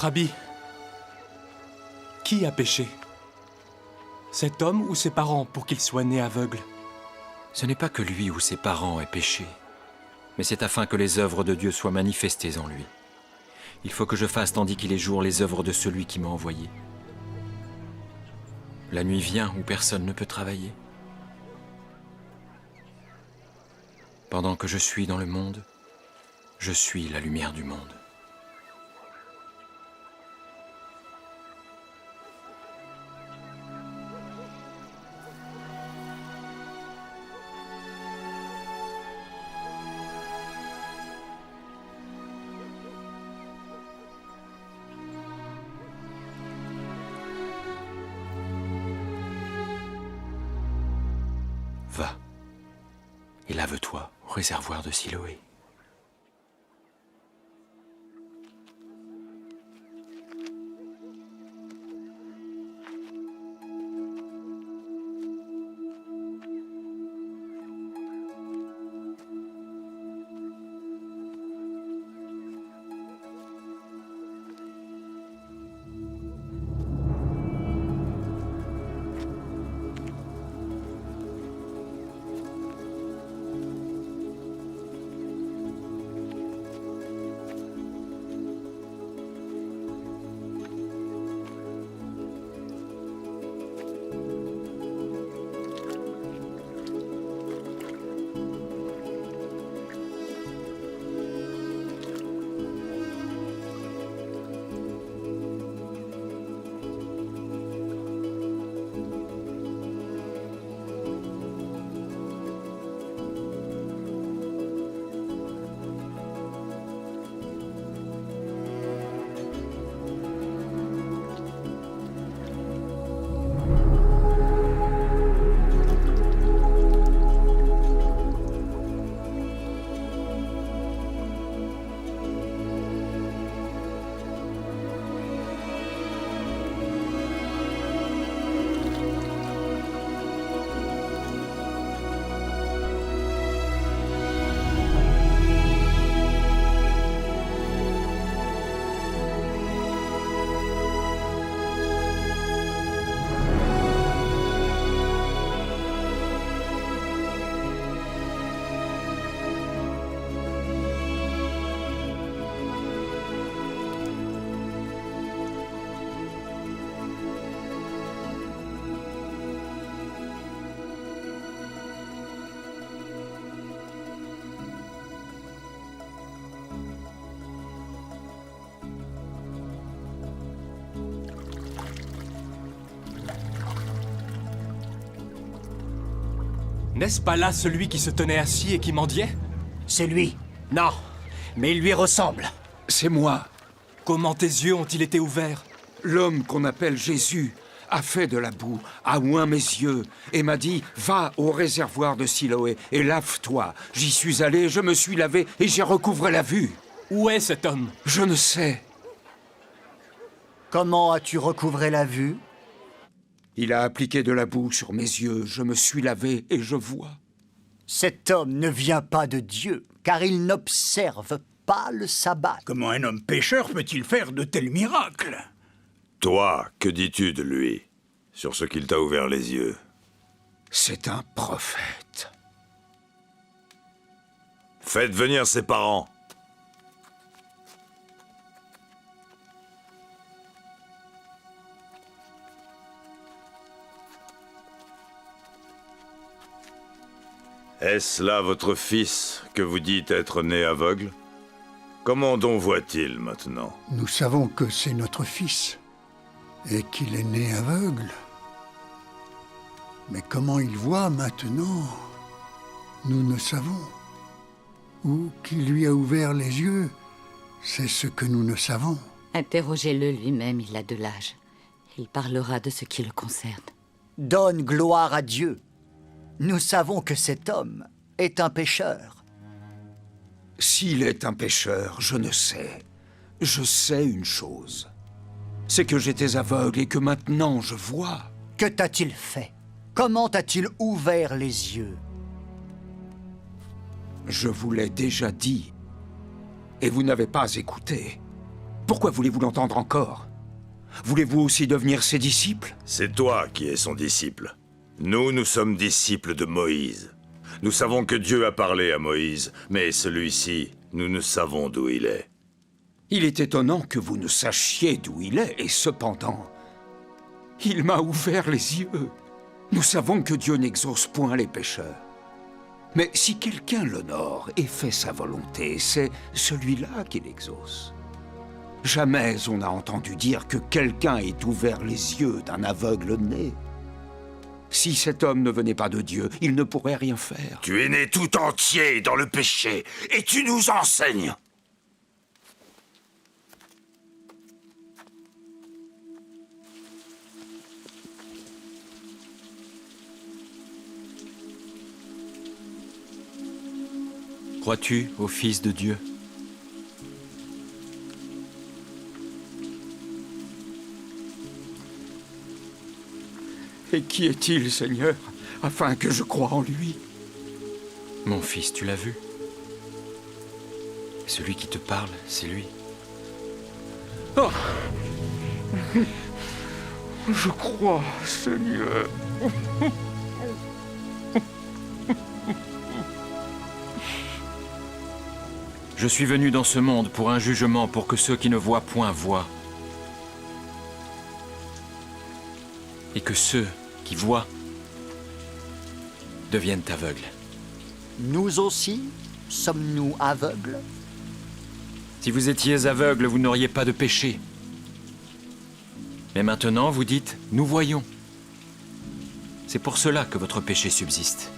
Rabbi, qui a péché? Cet homme ou ses parents pour qu'il soit né aveugle? Ce n'est pas que lui ou ses parents aient péché, mais c'est afin que les œuvres de Dieu soient manifestées en lui. Il faut que je fasse tandis qu'il est jour les œuvres de celui qui m'a envoyé. La nuit vient où personne ne peut travailler. Pendant que je suis dans le monde, je suis la lumière du monde. Va et lave-toi au réservoir de Siloé. N'est-ce pas là celui qui se tenait assis et qui mendiait? C'est lui. Non, mais il lui ressemble. C'est moi. Comment tes yeux ont-ils été ouverts? L'homme qu'on appelle Jésus a fait de la boue, a oint mes yeux et m'a dit « Va au réservoir de Siloé et lave-toi ». J'y suis allé, je me suis lavé et j'ai recouvré la vue. Où est cet homme? Je ne sais. Comment as-tu recouvré la vue? Il a appliqué de la boue sur mes yeux, je me suis lavé et je vois. Cet homme ne vient pas de Dieu, car il n'observe pas le sabbat. Comment un homme pécheur peut-il faire de tels miracles? Toi, que dis-tu de lui, sur ce qu'il t'a ouvert les yeux? C'est un prophète. Faites venir ses parents. Est-ce là votre fils que vous dites être né aveugle? Comment donc voit-il maintenant? Nous savons que c'est notre fils et qu'il est né aveugle. Mais comment il voit maintenant, nous ne savons. Ou qui lui a ouvert les yeux, c'est ce que nous ne savons. Interrogez-le lui-même, il a de l'âge. Il parlera de ce qui le concerne. Donne gloire à Dieu. Nous savons que cet homme est un pécheur. S'il est un pécheur, je ne sais. Je sais une chose. C'est que j'étais aveugle et que maintenant je vois. Que t'a-t-il fait? Comment t'a-t-il ouvert les yeux? Je vous l'ai déjà dit. Et vous n'avez pas écouté. Pourquoi voulez-vous l'entendre encore? Voulez-vous aussi devenir ses disciples? C'est toi qui es son disciple. Nous sommes disciples de Moïse. Nous savons que Dieu a parlé à Moïse, mais celui-ci, nous ne savons d'où il est. Il est étonnant que vous ne sachiez d'où il est, et cependant, il m'a ouvert les yeux. Nous savons que Dieu n'exauce point les pécheurs. Mais si quelqu'un l'honore et fait sa volonté, c'est celui-là qui l'exauce. Jamais on n'a entendu dire que quelqu'un ait ouvert les yeux d'un aveugle né. Si cet homme ne venait pas de Dieu, il ne pourrait rien faire. Tu es né tout entier dans le péché, et tu nous enseignes. Crois-tu au Fils de Dieu? Et qui est-il, Seigneur, afin que je croie en lui? Mon fils, tu l'as vu? Celui qui te parle, c'est lui. Oh! Je crois, Seigneur. Je suis venu dans ce monde pour un jugement, pour que ceux qui ne voient point voient. Et que ceux qui voient deviennent aveugles. Nous aussi, sommes-nous aveugles? Si vous étiez aveugles, vous n'auriez pas de péché. Mais maintenant, vous dites, nous voyons. C'est pour cela que votre péché subsiste.